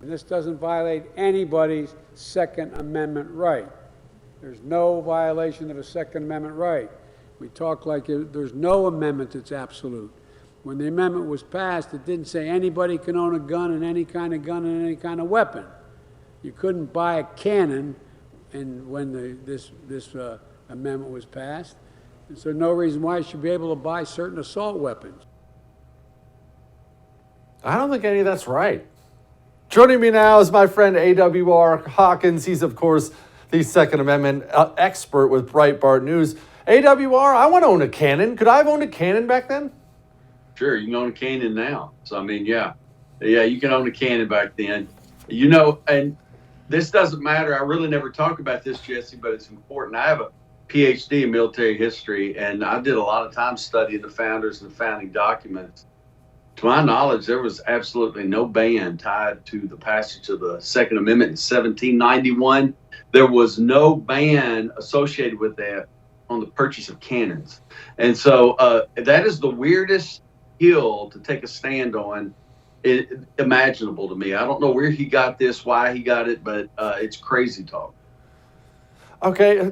And this doesn't violate anybody's Second Amendment right. There's no violation of a Second Amendment right. We talk like there's no amendment that's absolute. When the amendment was passed, it didn't say anybody can own a gun and any kind of gun and any kind of weapon. You couldn't buy a cannon and when this amendment was passed. And so no reason why you should be able to buy certain assault weapons. I don't think any of that's right. Joining me now is my friend AWR Hawkins. He's, of course, the Second Amendment expert with Breitbart News. AWR, I want to own a cannon. Could I have owned a cannon back then? Sure, you can own a cannon now. So, I mean, yeah, you can own a cannon back then. You know, and this doesn't matter. I really never talk about this, Jesse, but it's important. I have a PhD in military history, and I did a lot of time studying the founders and the founding documents. To my knowledge, there was absolutely no ban tied to the passage of the Second Amendment in 1791. There was no ban associated with that on the purchase of cannons. And so that is the weirdest hill to take a stand on imaginable to me. I don't know where he got this, why he got it, but it's crazy talk. Okay,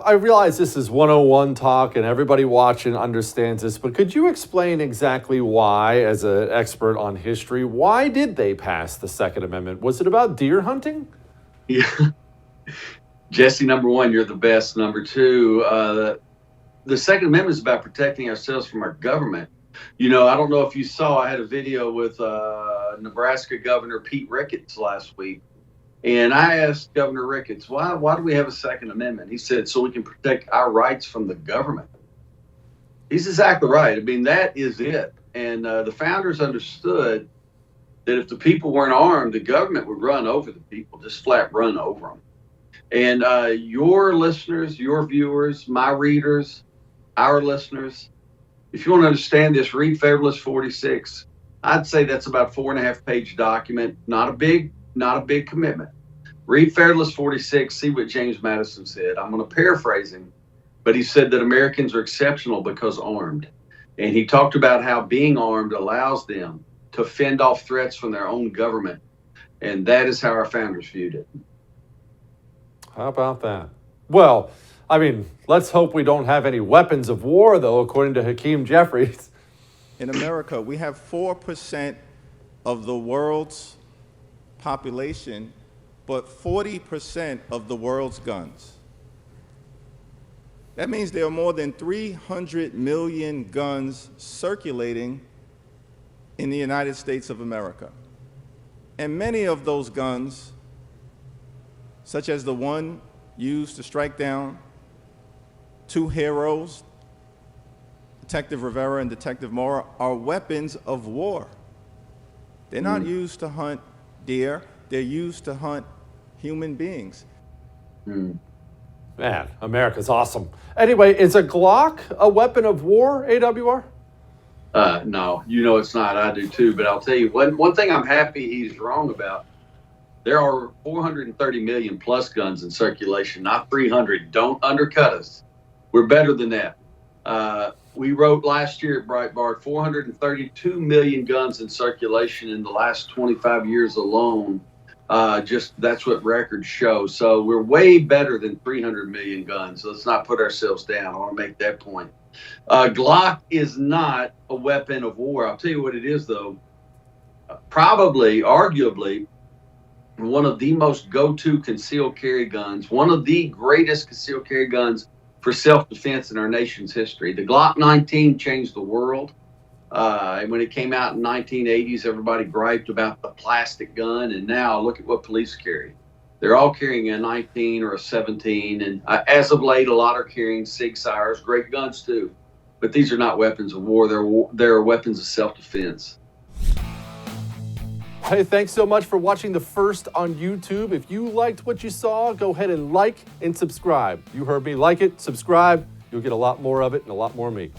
I realize this is 101 talk and everybody watching understands this, but could you explain exactly why, as an expert on history, why did they pass the Second Amendment? Was it about deer hunting? Yeah. Jesse, number one, you're the best. Number two, the Second Amendment is about protecting ourselves from our government. You know, I don't know if you saw, I had a video with Nebraska Governor Pete Ricketts last week. And I asked Governor Ricketts, why do we have a Second Amendment? He said, so we can protect our rights from the government. He's exactly right. I mean, that is it. And the founders understood that if the people weren't armed, the government would run over the people, just flat run over them. And your listeners, your viewers, my readers, our listeners, if you want to understand this, read Federalist 46. I'd say that's about 4.5-page document, not a big commitment. Read Federalist 46, see what James Madison said. I'm going to paraphrase him, but he said that Americans are exceptional because armed. And he talked about how being armed allows them to fend off threats from their own government. And that is how our founders viewed it. How about that? Well, I mean, let's hope we don't have any weapons of war, though, according to Hakeem Jeffries. In America, we have 4% of the world's population, but 40% of the world's guns. That means there are more than 300 million guns circulating in the United States of America. And many of those guns, such as the one used to strike down two heroes, Detective Rivera and Detective Mora, are weapons of war. They're not used to hunt deer, they're used to hunt human beings. Man, America's awesome. Anyway, is a Glock a weapon of war, AWR? No, you know it's not. I do too. But I'll tell you, one thing I'm happy he's wrong about. There are 430 million plus guns in circulation, not 300. Don't undercut us. We're better than that. We wrote last year at Breitbart, 432 million guns in circulation in the last 25 years alone. That's what records show. So we're way better than 300 million guns. Let's not put ourselves down. I want to make that point. Glock is not a weapon of war. I'll tell you what it is, though. Probably, arguably, one of the most go-to concealed carry guns, one of the greatest concealed carry guns for self-defense in our nation's history. The Glock 19 changed the world. When it came out in the 1980s, everybody griped about the plastic gun, and now look at what police carry. They're all carrying a 19 or a 17, and as of late, a lot are carrying Sig Sauers, great guns too. But these are not weapons of war. They're weapons of self-defense. Hey, thanks so much for watching the first on YouTube. If you liked what you saw, go ahead and like and subscribe. You heard me. Like it, subscribe. You'll get a lot more of it and a lot more of me.